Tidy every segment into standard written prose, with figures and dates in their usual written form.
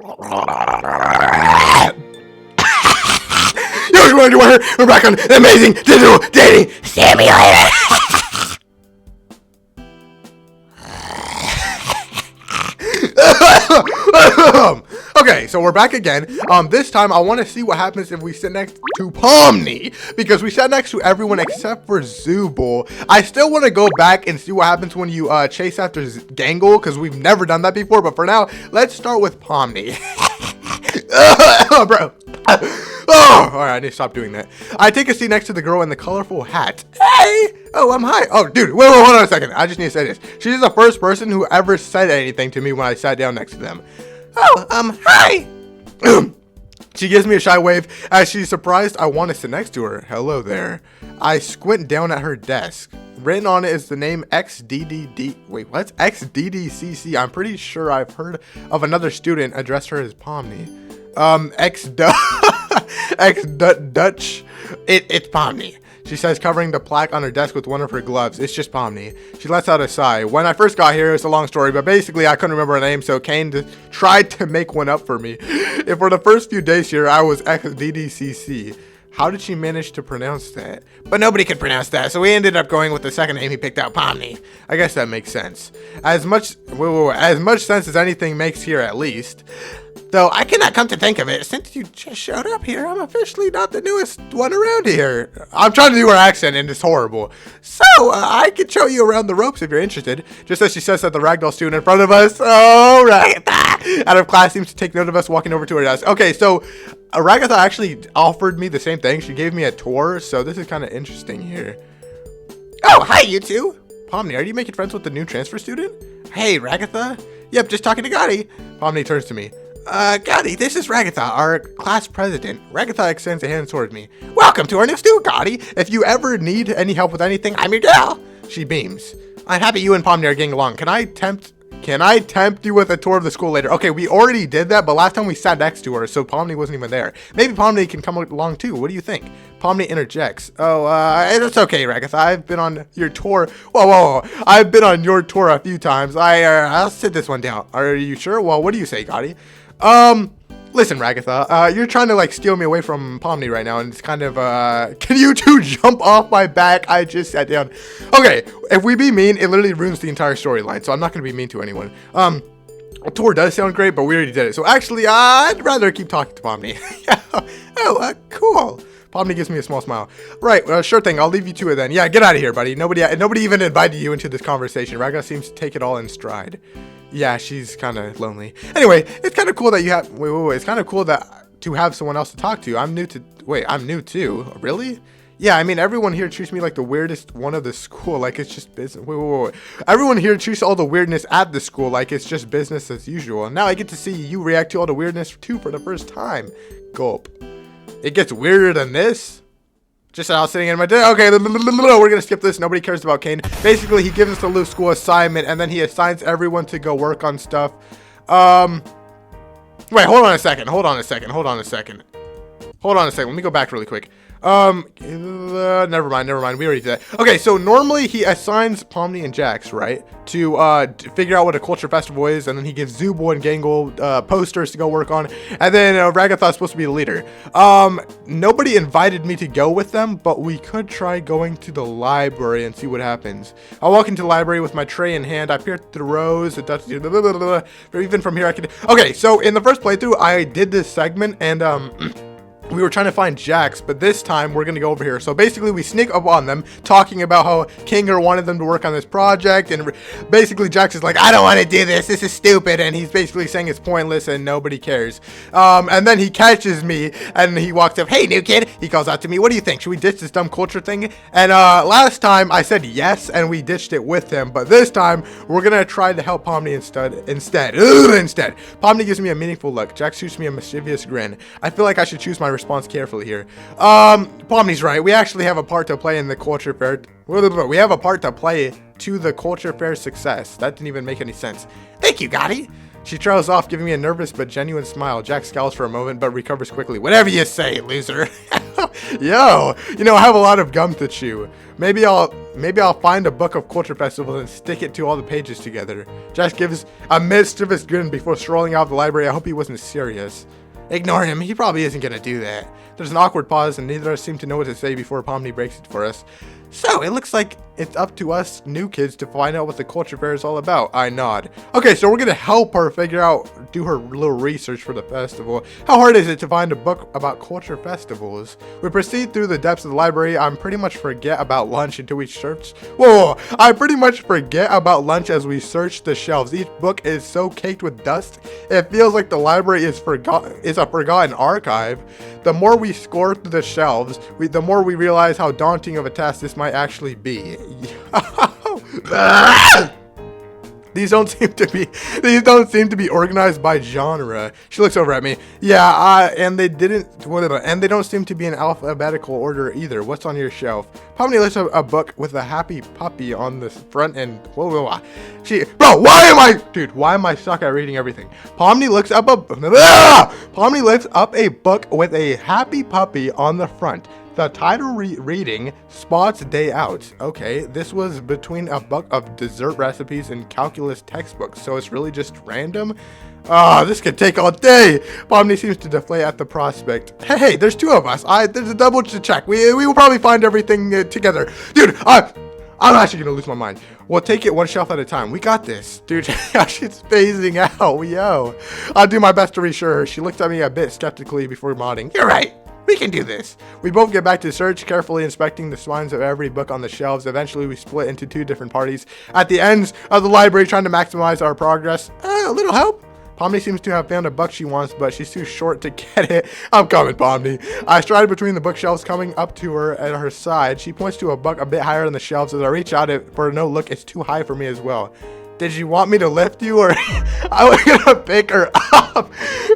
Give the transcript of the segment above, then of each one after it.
We're back on the amazing digital dating simulator. Okay, so we're back again. This time I want to see what happens if we sit next to Pomni, because we sat next to everyone except for ZOOBLE. I still want to go back and see what happens when you chase after GANLE, because we've never done that before. But for now, let's start with Pomni. Bro. Oh, all right, I need to stop doing that. I take a seat next to the girl in the colorful hat. Hey! Oh, I'm high. Oh, dude, wait, hold on a second. I just need to say this. She's the first person who ever said anything to me when I sat down next to them. Oh, hi. She gives me a shy wave as she's surprised I want to sit next to her. Hello there. I squint down at her desk. Written on it is the name XDDD. Wait, what's XDDCC? I'm pretty sure I've heard of another student address her as Pomni. Dutch. It's Pomni. She says, covering the plaque on her desk with one of her gloves. It's just Pomni. She lets out a sigh. When I first got here, it's a long story, but basically I couldn't remember her name, so Kane tried to make one up for me. And for the first few days here, I was XDDCC. How did she manage to pronounce that? But nobody could pronounce that, so we ended up going with the second name he picked out, Pomni. I guess that makes sense. As much sense as anything makes here, at least. Though I cannot come to think of it, since you just showed up here, I'm officially not the newest one around here. I'm trying to do her accent and it's horrible. So, I can show you around the ropes if you're interested. Just as she says that, the ragdoll student in front of us, oh, Ragatha, out of class, seems to take note of us walking over to her desk. Okay, so Ragatha actually offered me the same thing. She gave me a tour, so this is kind of interesting here. Oh, hi, you two. Pomni, are you making friends with the new transfer student? Hey, Ragatha. Yep, just talking to Gotti. Pomni turns to me. Gotti, this is Ragatha, our class president. Ragatha extends a hand towards me. Welcome to our new student, Gotti. If you ever need any help with anything, I'm your gal. She beams. I'm happy you and Pomni are getting along. Can I tempt you with a tour of the school later? Okay, we already did that, but last time we sat next to her, so Pomni wasn't even there. Maybe Pomni can come along too. What do you think? Pomni interjects. Oh, it's okay, Ragatha. I've been on your tour. Whoa. I've been on your tour a few times. I'll sit this one down. Are you sure? Well, what do you say, Gotti? Listen, Ragatha, you're trying to, like, steal me away from Pomni right now, and it's kind of, can you two jump off my back? I just sat down. Okay, if we be mean, it literally ruins the entire storyline, so I'm not gonna be mean to anyone. A tour does sound great, but we already did it, so actually, I'd rather keep talking to Pomni. Cool. Pomni gives me a small smile. Right, sure thing, I'll leave you to it then. Yeah, get out of here, buddy. Nobody even invited you into this conversation. Ragatha seems to take it all in stride. Yeah, she's kind of lonely. Anyway, it's kind of cool that you have... Wait. It's kind of cool to have someone else to talk to. I'm new too. Really? Yeah, I mean, everyone here treats me like the weirdest one of the school. Like, it's just business. Wait. Everyone here treats all the weirdness at the school like it's just business as usual. And now I get to see you react to all the weirdness too for the first time. Gulp. It gets weirder than this? Just I was sitting in my day. Okay, we're gonna skip this. Nobody cares about Kane. Basically, he gives us a little school assignment, and then he assigns everyone to go work on stuff. Wait, hold on a second. Let me go back really quick. Never mind. We already did that. Okay, so normally he assigns Pomni and Jax, right, to figure out what a culture festival is, and then he gives ZOOBLE and GANLE posters to go work on, and then Ragatha is supposed to be the leader. Nobody invited me to go with them, but we could try going to the library and see what happens. I walk into the library with my tray in hand. I peer through the rows. Even from here, I can. Okay, so in the first playthrough, I did this segment, and we were trying to find Jax, but this time we're going to go over here. So basically we sneak up on them talking about how Kinger wanted them to work on this project, and basically Jax is like, I don't want to do this is stupid, and he's basically saying it's pointless and nobody cares. And then he catches me and he walks up, hey new kid, he calls out to me, what do you think, should we ditch this dumb culture thing? And last time I said yes and we ditched it with him, but this time we're going to try to help Pomni instead. Pomni gives me a meaningful look. Jax shoots me a mischievous grin. I feel like I should choose my response carefully here. Pomni's right. We actually have a part to play in the culture fair. We have a part to play to the culture fair's success. That didn't even make any sense. Thank you, Gotti. She trails off, giving me a nervous but genuine smile. Jack scowls for a moment, but recovers quickly. Whatever you say, loser. Yo, I have a lot of gum to chew. Maybe I'll find a book of culture festivals and stick it to all the pages together. Josh gives a mischievous grin before strolling out of the library. I hope he wasn't serious. Ignore him. He probably isn't gonna do that. There's an awkward pause, and neither of us seem to know what to say before Pomni breaks it for us. So, it looks like it's up to us new kids to find out what the culture fair is all about. I nod. Okay, so we're gonna help her do her little research for the festival. How hard is it to find a book about culture festivals? We proceed through the depths of the library. I pretty much forget about lunch until we search. Whoa! I pretty much forget about lunch as we search the shelves. Each book is so caked with dust, it feels like the library is a forgotten archive. The more we score through the shelves, the more we realize how daunting of a task this might actually be. These don't seem to be organized by genre. She looks over at me. Yeah, and they don't seem to be in alphabetical order either. What's on your shelf? Pomni lifts up a book with a happy puppy on the front end. Whoa. Why am I stuck at reading everything? Pomni lifts up a book with a happy puppy on the front. The title reading, Spot's Day Out. Okay, this was between a book of dessert recipes and calculus textbooks, so it's really just random? This could take all day. Pomni seems to deflate at the prospect. Hey, there's two of us. There's a double to check. We will probably find everything together. Dude, I'm actually gonna lose my mind. We'll take it one shelf at a time. We got this. Dude, she's phasing out. Yo. I'll do my best to reassure her. She looked at me a bit skeptically before nodding. You're right. We can do this. We both get back to search, carefully inspecting the spines of every book on the shelves. Eventually, we split into two different parties at the ends of the library, trying to maximize our progress. A little help? Pomni seems to have found a book she wants, but she's too short to get it. I'm coming, Pomni. I stride between the bookshelves, coming up to her at her side. She points to a book a bit higher on the shelves. As I reach out for no look, it's too high for me as well. Did you want me to lift you, or I was gonna pick her up?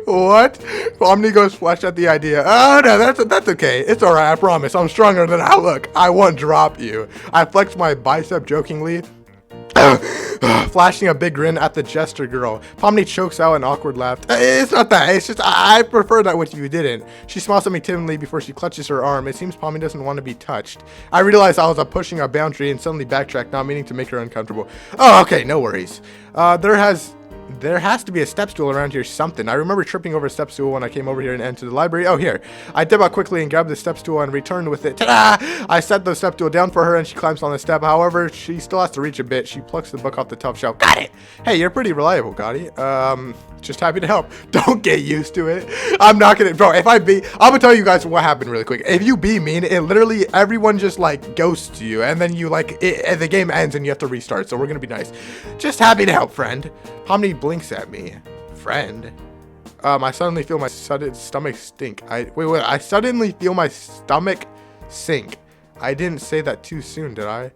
What? Pomni goes flesh at the idea. Oh no, that's okay. It's alright, I promise. I'm stronger than I look. I won't drop you. I flex my bicep jokingly, flashing a big grin at the jester girl. Pomni chokes out an awkward laugh. It's not that. It's just I prefer that what you didn't. She smiles at me timidly before she clutches her arm. It seems Pomni doesn't want to be touched. I realized I was pushing a boundary and suddenly backtracked, not meaning to make her uncomfortable. Oh, okay, no worries. There has to be a step stool around here something. I remember tripping over a step stool when I came over here and entered the library. Oh, here. I dip out quickly and grab the step stool and returned with it. Ta-da! I set the step stool down for her and she climbs on the step. However, she still has to reach a bit. She plucks the book off the top shelf. Got it! Hey, you're pretty reliable, Gotti. Just happy to help. Don't get used to it. I'm not gonna, bro, I'm gonna tell you guys what happened really quick. If you be mean, it literally, everyone just like ghosts you and then you the game ends and you have to restart. So we're gonna be nice. Just happy to help, friend. Pomni blinks at me. Friend? I suddenly feel my stomach stink. I suddenly feel my stomach sink. I didn't say that too soon, did I?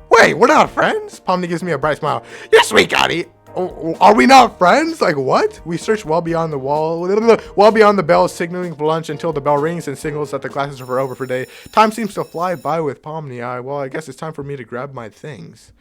Wait, we're not friends? Pomni gives me a bright smile. You're sweet, Gotti. Oh, are we not friends? Like what? We search well beyond the bell, signaling for lunch until the bell rings and signals that the classes are over for day. Time seems to fly by with Pomni. I guess it's time for me to grab my things.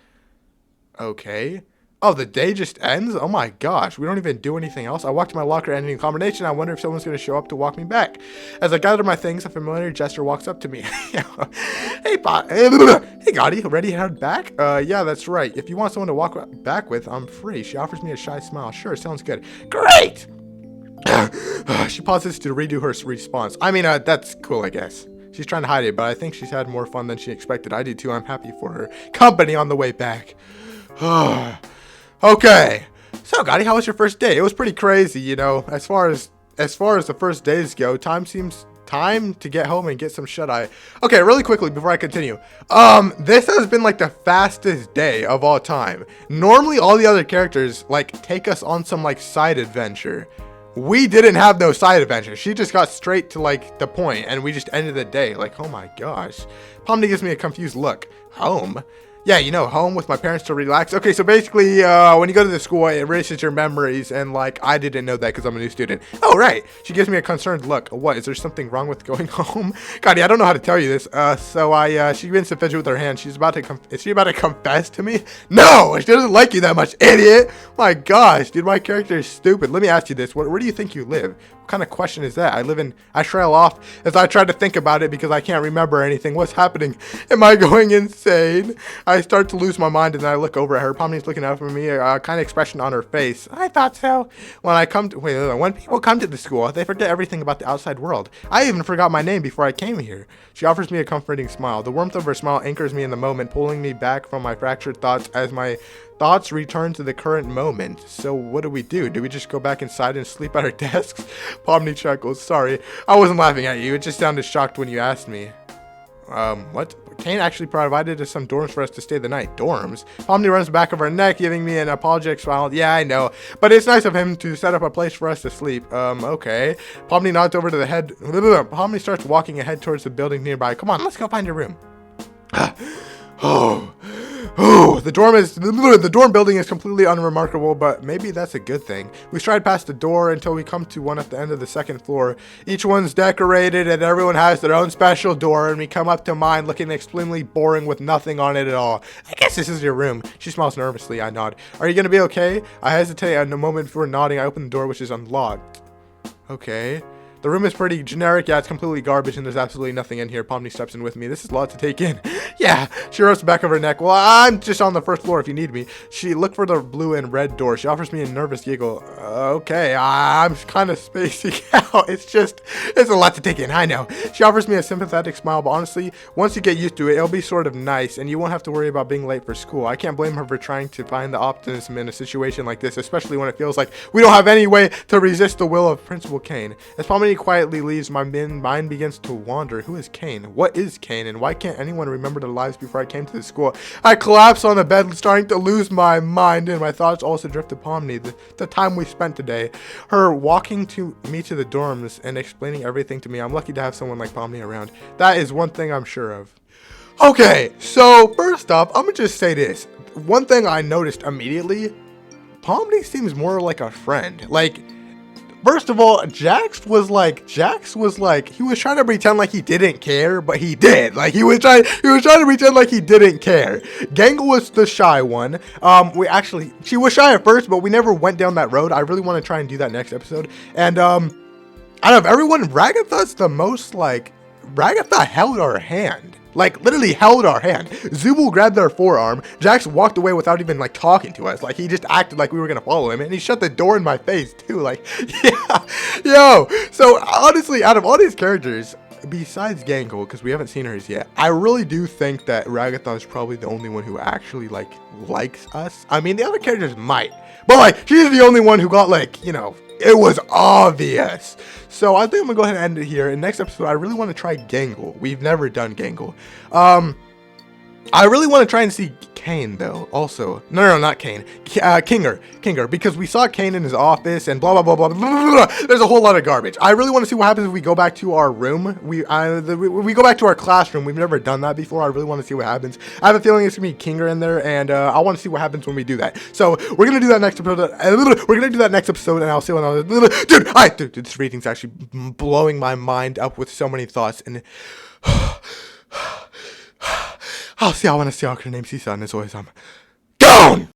Okay. Oh, the day just ends? Oh my gosh, we don't even do anything else. I walk to my locker ending combination. I wonder if someone's going to show up to walk me back. As I gather my things, a familiar gesture walks up to me. Hey, Gotti, ready to head back? Yeah, that's right. If you want someone to walk back with, I'm free. She offers me a shy smile. Sure, sounds good. Great! She pauses to redo her response. I mean, that's cool, I guess. She's trying to hide it, but I think she's had more fun than she expected. I do too. I'm happy for her company on the way back. Okay, so Gotti, how was your first day? It was pretty crazy, you know. As far as the first days go, time to get home and get some shut-eye. Okay, really quickly before I continue, this has been like the fastest day of all time. Normally, all the other characters like take us on some like side adventure. We didn't have no side adventure. She just got straight to like the point, and we just ended the day. Like, oh my gosh. Pomni gives me a confused look. Home. Yeah, you know, home with my parents to relax. Okay, so basically, when you go to the school, it erases your memories, and, like, I didn't know that because I'm a new student. Oh, right. She gives me a concerned look. What, is there something wrong with going home? God, I don't know how to tell you this. She begins to fidget with her hand. Is she about to confess to me? No, she doesn't like you that much, idiot. My gosh, dude, my character is stupid. Let me ask you this. Where do you think you live? What kind of question is that? I trail off as I try to think about it because I can't remember anything. What's happening? Am I going insane? I start to lose my mind and then I look over at her. Pomni's looking out for me, a kind of expression on her face. I thought so. When people come to the school, they forget everything about the outside world. I even forgot my name before I came here. She offers me a comforting smile. The warmth of her smile anchors me in the moment, pulling me back from my fractured thoughts as my thoughts return to the current moment. So what do? Do we just go back inside and sleep at our desks? Pomni chuckles. Sorry, I wasn't laughing at you. It just sounded shocked when you asked me. What? Kane actually provided us some dorms for us to stay the night. Dorms? Pomni runs the back of her neck, giving me an apologetic smile. Yeah, I know. But it's nice of him to set up a place for us to sleep. Okay. Pomni nods over to the head. Pomni starts walking ahead towards the building nearby. Come on, let's go find your room. The dorm building is completely unremarkable, but maybe that's a good thing. We stride past the door until we come to one at the end of the second floor. Each one's decorated and everyone has their own special door, and we come up to mine looking extremely boring with nothing on it at all. I guess this is your room. She smiles nervously. I nod. Are you gonna be okay? I hesitate, and a moment before nodding, I open the door, which is unlocked. Okay. The room is pretty generic. Yeah, it's completely garbage and there's absolutely nothing in here. Pomni steps in with me. This is a lot to take in. Yeah, she rubs the back of her neck. Well, I'm just on the first floor if you need me. She looked for the blue and red door. She offers me a nervous giggle. Okay, I'm kind of spacing out. It's a lot to take in. I know. She offers me a sympathetic smile, but honestly, once you get used to it, it'll be sort of nice and you won't have to worry about being late for school. I can't blame her for trying to find the optimism in a situation like this, especially when it feels like we don't have any way to resist the will of Principal Kane. As Pomni quietly leaves, my mind begins to wander. Who is Kane? What is Kane? And why can't anyone remember their lives before I came to the school? I collapse on the bed, starting to lose my mind, and my thoughts also drift to Pomni. The time we spent today. Her walking me to the dorms and explaining everything to me. I'm lucky to have someone like Pomni around. That is one thing I'm sure of. Okay, so first off, I'm gonna just say this. One thing I noticed immediately, Pomni seems more like a friend. Like, first of all, Jax was like, he was trying to pretend like he didn't care, but he did. Like, he was trying to pretend like he didn't care. GANLE was the shy one. She was shy at first, but we never went down that road. I really want to try and do that next episode. And, out of everyone, Ragatha's the most, like, Ragatha held our hand. Like, literally held our hand. ZOOBLE grabbed our forearm. Jax walked away without even, like, talking to us. Like, he just acted like we were gonna follow him. And he shut the door in my face, too. Like, yeah. Yo. So, honestly, out of all these characters, besides GANLE, because we haven't seen hers yet, I really do think that Ragatha is probably the only one who actually, like, likes us. I mean, the other characters might. But, like, she's the only one who got, like, you know, it was obvious. So I think I'm gonna go ahead and end it here. In next episode, I really want to try GANLE. We've never done GANLE. I really want to try and see Kane, though, also. No, not Kane. Kinger, because we saw Kane in his office and blah, blah, blah, blah, blah, blah, blah. There's a whole lot of garbage. I really want to see what happens if we go back to our room. We go back to our classroom. We've never done that before. I really want to see what happens. I have a feeling it's going to be Kinger in there, and I want to see what happens when we do that. So we're going to do that next episode. And I'll see when I'll... Dude, this reading's actually blowing my mind up with so many thoughts, and... I'll see, I want to see how her name Sisa, and as always, I'm gone!